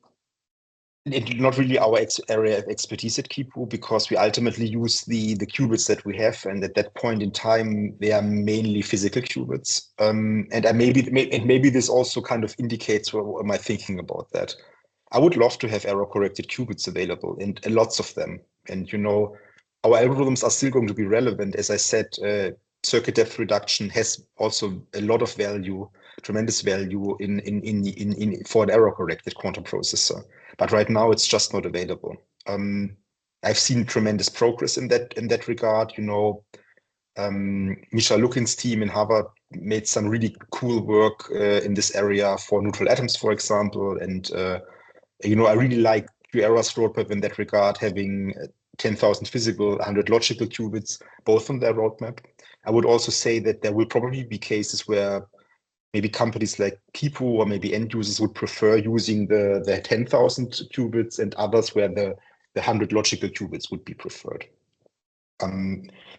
not really our area of expertise at Kipu, because we ultimately use the qubits that we have, and at that point in time, they are mainly physical qubits. And maybe this also kind of indicates what am I thinking about that. I would love to have error-corrected qubits available, and lots of them. And our algorithms are still going to be relevant. As I said, circuit depth reduction has also a lot of value, tremendous value for an error-corrected quantum processor. But right now, it's just not available. I've seen tremendous progress in that regard. Misha Lukin's team in Harvard made some really cool work in this area for neutral atoms, for example. And I really like QEra's roadmap in that regard, having 10,000 physical, 100 logical qubits, both on their roadmap. I would also say that there will probably be cases where maybe companies like Kipu or maybe end users would prefer using the 10,000 qubits, and others where the 100 logical qubits would be preferred.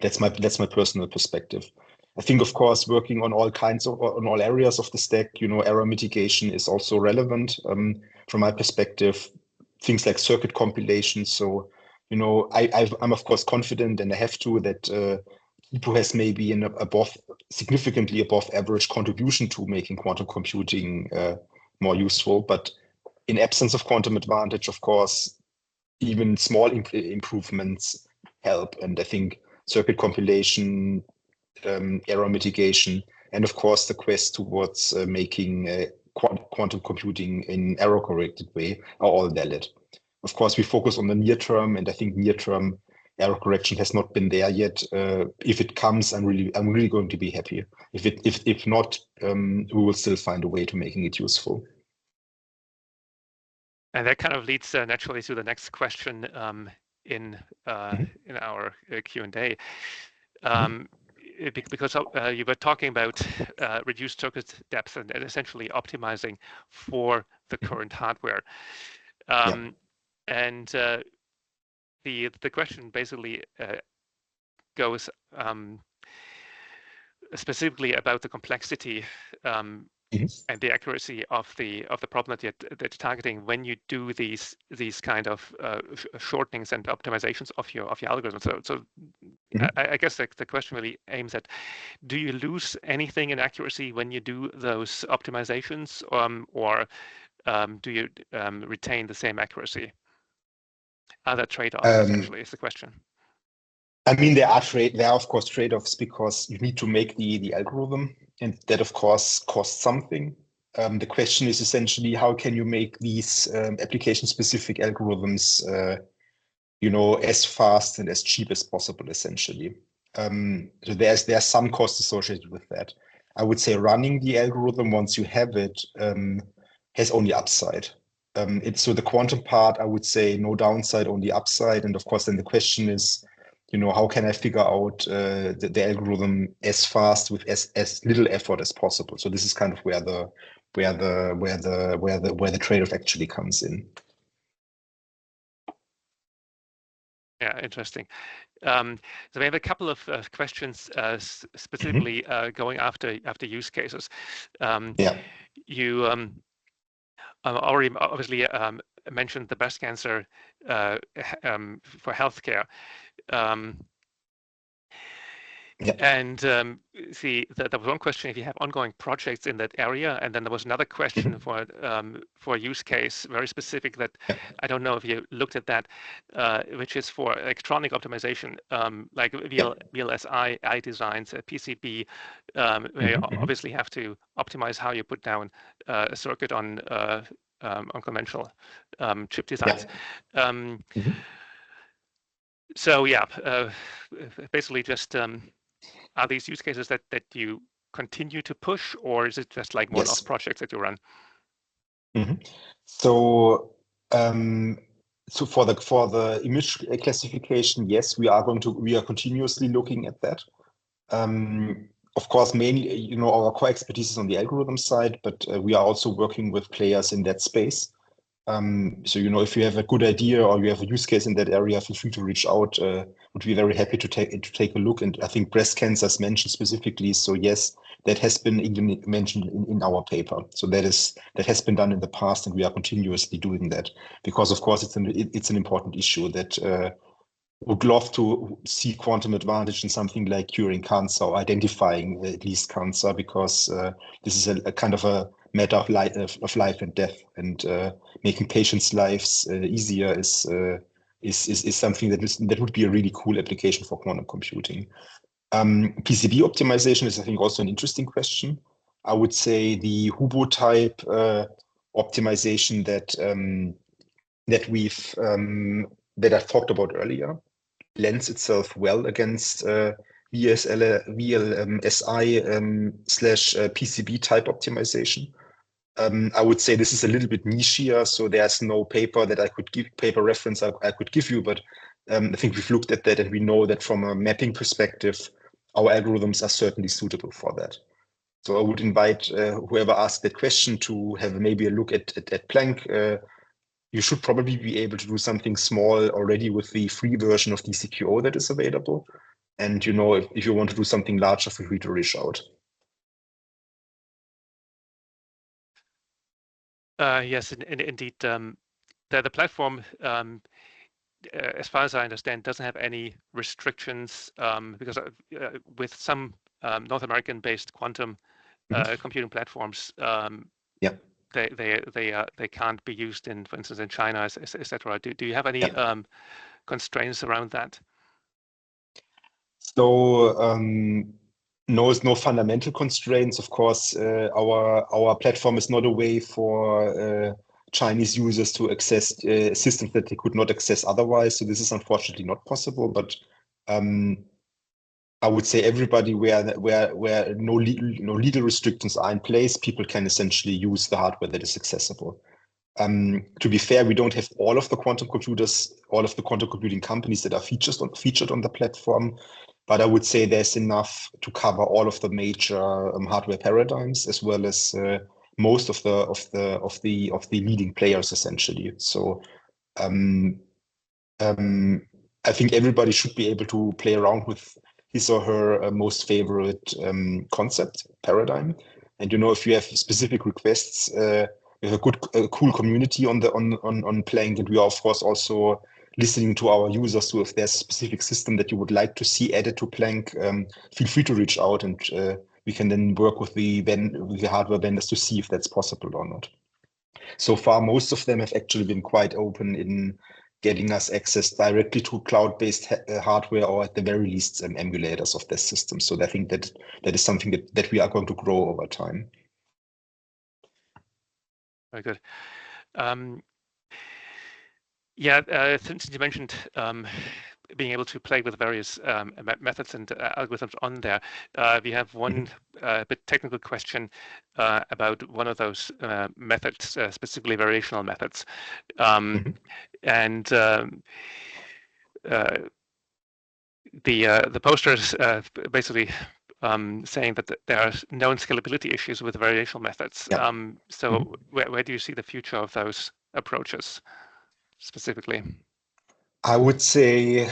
That's my personal perspective. I think, of course, working on all areas of the stack, error mitigation is also relevant from my perspective. Things like circuit compilation. So, I'm of course confident, and I have to, that Kipu has maybe significantly above average contribution to making quantum computing more useful. But in absence of quantum advantage, of course, even small improvements help. And I think circuit compilation, error mitigation, and of course the quest towards making quantum computing in error-corrected way are all valid. Of course, we focus on the near term, and I think near term error correction has not been there yet. If it comes, I'm really going to be happy. If not, we will still find a way to making it useful. And that kind of leads naturally to the next question in our Q&A. Because you were talking about reduced circuit depth and essentially optimizing for the current hardware. And the question basically goes specifically about the complexity and the accuracy of the problem that you're targeting when you do these kind of shortenings and optimizations of your algorithm. So I guess the question really aims at: do you lose anything in accuracy when you do those optimizations, or do you retain the same accuracy? Are there trade-offs? Essentially, is the question. I mean, there are of course trade-offs, because you need to make the algorithm, and that of course costs something. The question is essentially, how can you make these application-specific algorithms, as fast and as cheap as possible, essentially. So there's some cost associated with that. I would say running the algorithm once you have it has only upside. So the quantum part, I would say no downside, only upside. And of course, then the question is, how can I figure out the algorithm as fast with as little effort as possible? So this is kind of where the trade-off actually comes in. Yeah, interesting. So we have a couple of questions specifically going after use cases. You already obviously mentioned the breast cancer for healthcare. And see, there was one question: if you have ongoing projects in that area, and then there was another question for a use case very specific that I don't know if you looked at that, which is for electronic optimization, like VLSI designs, PCB, where you obviously have to optimize how you put down a circuit on conventional chip designs. So yeah, basically just are these use cases that you continue to push, or is it just like one-off projects that you run? So for the image classification, yes, we are continuously looking at that. Of course, mainly, our core expertise is on the algorithm side, but we are also working with players in that space. So, if you have a good idea or you have a use case in that area, feel free to reach out. Would be very happy to take a look. And I think breast cancer is mentioned specifically. So yes, that has been even mentioned in our paper. So that has been done in the past, and we are continuously doing that because, of course, it's an important issue that would love to see quantum advantage in something like curing cancer or identifying at least cancer, because this is a kind of a matter of life and death, and making patients' lives easier is something that would be a really cool application for quantum computing. PCB optimization is, I think, also an interesting question. I would say the Hubo type optimization that I talked about earlier lends itself well against VLSI slash PCB type optimization. I would say this is a little bit nichier, so there's no paper reference I could give you, but I think we've looked at that and we know that from a mapping perspective, our algorithms are certainly suitable for that. So I would invite whoever asked that question to have maybe a look at Planck. You should probably be able to do something small already with the free version of DCQO that is available. And if you want to do something larger, feel free to reach out. Yes, indeed. The platform, as far as I understand, doesn't have any restrictions because with some North American-based quantum computing platforms, Yeah. they can't be used in, for instance, in China, etc. Do you have any constraints around that? So no fundamental constraints. Of course, our platform is not a way for Chinese users to access systems that they could not access otherwise. So this is unfortunately not possible. But I would say everybody where no legal restrictions are in place, people can essentially use the hardware that is accessible. To be fair, we don't have all of the quantum computing companies that are featured on the platform, but I would say there's enough to cover all of the major hardware paradigms, as well as most of the leading players essentially. So I think everybody should be able to play around with his or her most favorite concept paradigm. And if you have specific requests, we have a cool community on Planck, and we are of course also listening to our users. So if there's a specific system that you would like to see added to Planck, feel free to reach out, and we can then work with the hardware vendors to see if that's possible or not. So far, most of them have actually been quite open in getting us access directly to cloud-based hardware, or at the very least emulators of their system. So I think that is something that we are going to grow over time. Very good. Yeah, since you mentioned being able to play with various methods and algorithms on there, we have one bit technical question about one of those methods, specifically variational methods. And the poster is basically saying that there are known scalability issues with variational methods. So where do you see the future of those approaches specifically? I would say,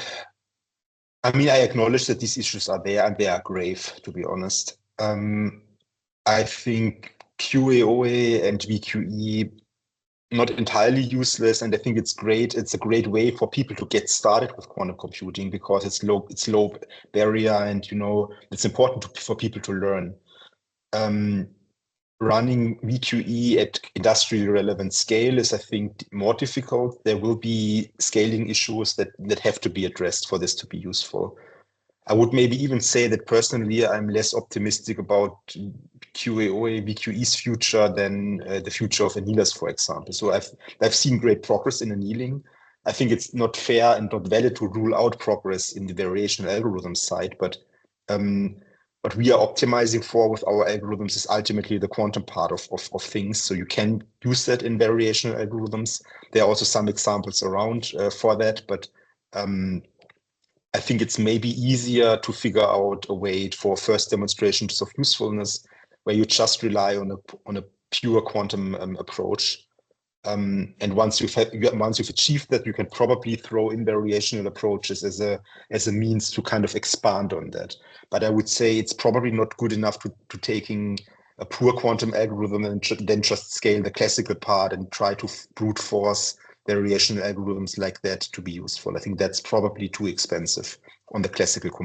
I acknowledge that these issues are there, and they are grave, to be honest. I think QAOA and VQE not entirely useless, and I think it's great. It's a great way for people to get started with quantum computing because it's low barrier, and it's important for people to learn. Running VQE at industrially relevant scale is, I think, more difficult. There will be scaling issues that have to be addressed for this to be useful. I would maybe even say that personally, I'm less optimistic about QAOA VQE's future than the future of annealers, for example. So I've seen great progress in annealing. I think it's not fair and not valid to rule out progress in the variational algorithm side, but what we are optimizing for with our algorithms is ultimately the quantum part of things. So you can use that in variational algorithms. There are also some examples around for that, but I think it's maybe easier to figure out a way for first demonstrations of usefulness where you just rely on a pure quantum approach. And once you've achieved that, you can probably throw in variational approaches as a means to kind of expand on that. But I would say it's probably not good enough to taking a pure quantum algorithm and then just scale the classical part and try to brute force variational algorithms like that to be useful. I think that's probably too expensive on the classical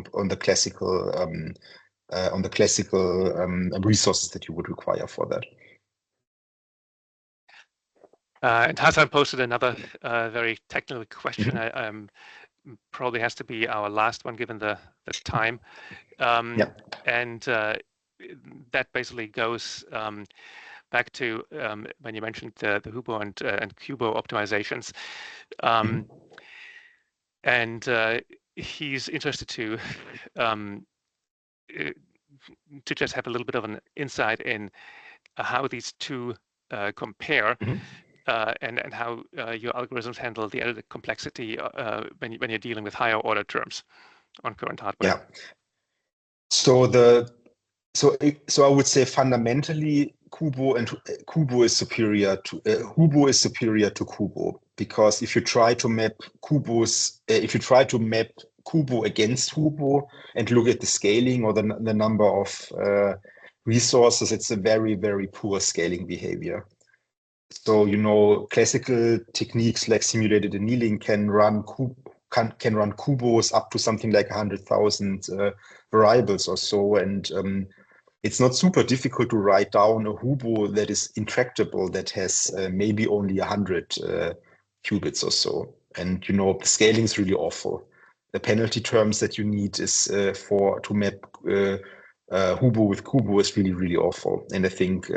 resources that you would require for that. And Hassan posted another very technical question. Probably has to be our last one given the time. And that basically goes back to when you mentioned the Hubo and Kubo optimizations. And he's interested to just have a little bit of an insight in how these two compare. And how your algorithms handle the added complexity when you're dealing with higher order terms on current hardware. Yeah. So I would say fundamentally Hubo is superior to Kubo, because if you try to map Kubo against Hubo and look at the scaling or the number of resources, it's a very, very poor scaling behavior. So, classical techniques like simulated annealing can run Kubos up to something like 100,000 variables or so. And it's not super difficult to write down a Hubo that is intractable, that has maybe only 100 qubits or so. And, the scaling is really awful. The penalty terms that you need is to map Hubo with Kubo is really, really awful. And I think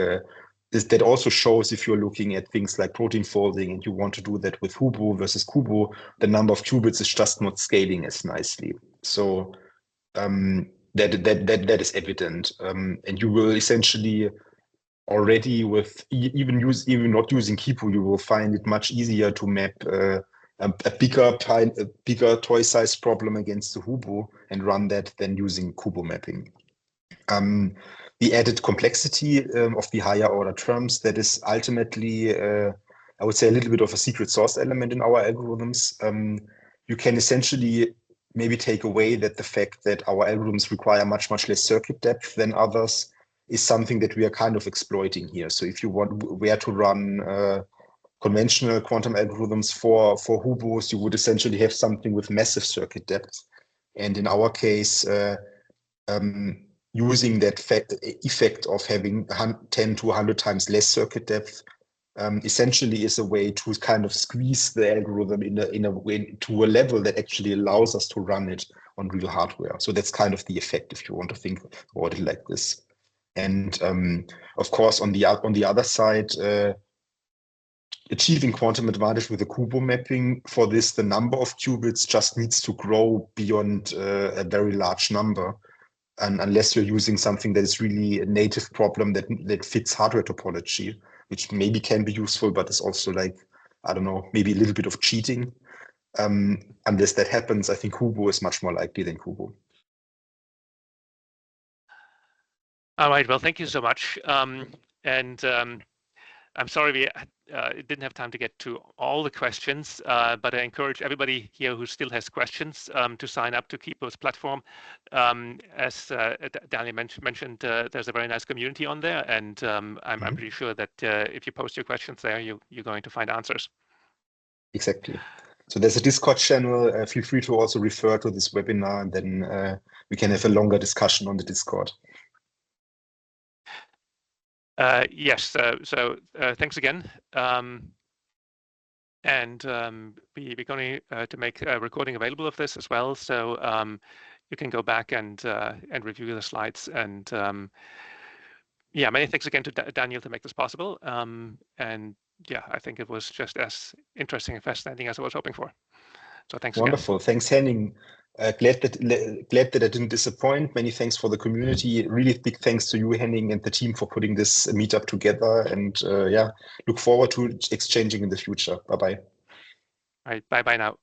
that also shows, if you're looking at things like protein folding and you want to do that with Hubo versus Kubo, the number of qubits is just not scaling as nicely. So that is evident. And you will essentially already, with even not using Kipu, you will find it much easier to map a bigger toy size problem against the Hubo and run that than using Kubo mapping. The added complexity of the higher order terms, that is ultimately, I would say, a little bit of a secret sauce element in our algorithms. You can essentially maybe take away that the fact that our algorithms require much, much less circuit depth than others is something that we are kind of exploiting here. So if you were to run conventional quantum algorithms for Hubos, you would essentially have something with massive circuit depth. And in our case, using that effect of having 10 to 100 times less circuit depth essentially is a way to kind of squeeze the algorithm in a way to a level that actually allows us to run it on real hardware. So that's kind of the effect, if you want to think about it like this. And of course, on the other side, achieving quantum advantage with the Kubo mapping, for this, the number of qubits just needs to grow beyond a very large number. And unless you're using something that is really a native problem that fits hardware topology, which maybe can be useful, but is also like, I don't know, maybe a little bit of cheating. Unless that happens, I think Hubo is much more likely than Kubo. All right, well, thank you so much. I'm sorry we didn't have time to get to all the questions, but I encourage everybody here who still has questions to sign up to Kipu's platform. As Daniel mentioned, there's a very nice community on there, and I'm pretty sure that if you post your questions there, you're going to find answers. Exactly. So there's a Discord channel. Feel free to also refer to this webinar, and then we can have a longer discussion on the Discord. Yes, so thanks again. And we're going to make a recording available of this as well, so you can go back and review the slides. And yeah, many thanks again to Daniel to make this possible. And yeah, I think it was just as interesting and fascinating as I was hoping for. So thanks Wonderful. again. Thanks, Henning. Glad that I didn't disappoint. Many thanks for the community. Really big thanks to you, Henning, and the team for putting this meetup together. And yeah, look forward to exchanging in the future. Bye-bye. All right, bye-bye now.